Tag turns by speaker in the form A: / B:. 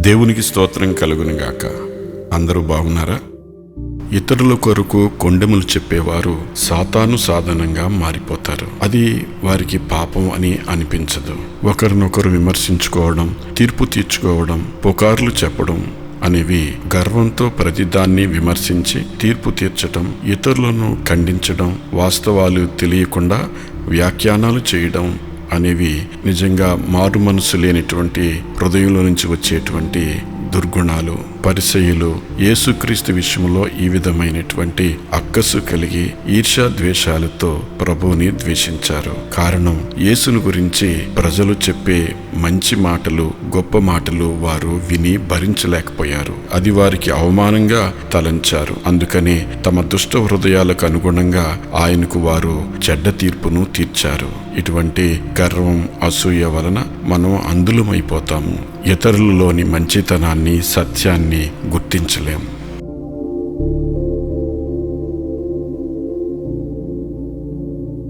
A: దేవునికి స్తోత్రం కలుగునుగాక. అందరూ బాగున్నారా? ఇతరుల కొరకు కొండెములు చెప్పేవారు సాతాను సాధనంగా మారిపోతారు. అది వారికి పాపం అని అనిపించదు. ఒకరినొకరు విమర్శించుకోవడం, తీర్పు తీర్చుకోవడం, పుకార్లు చెప్పడం అనేవి గర్వంతో ప్రతిదాన్ని విమర్శించి తీర్పు తీర్చటం, ఇతరులను ఖండించడం, వాస్తవాలు తెలియకుండా వ్యాఖ్యానాలు చేయడం అనేవి నిజంగా మారు మనసు లేనిటువంటి హృదయంలో నుంచి వచ్చేటువంటి దుర్గుణాలు. పరిసయ్యులు యేసుక్రీస్తు విషయంలో ఈ విధమైనటువంటి అక్కసు కలిగి ఈర్ష్యా ద్వేషాలతో ప్రభువుని ద్వేషించారు. కారణం, యేసును గురించి ప్రజలు చెప్పే మంచి మాటలు, గొప్ప మాటలు వారు విని భరించలేకపోయారు. అది వారికి అవమానంగా తలంచారు. అందుకని తమ దుష్ట హృదయాలకు అనుగుణంగా ఆయనకు వారు చెడ్డ తీర్పును తీర్చారు. ఇటువంటి గర్వం, అసూయ వలన మనం అందులమైపోతాము. ఇతరులలోని మంచితనాన్ని, సత్యాన్ని గుర్తించలేం.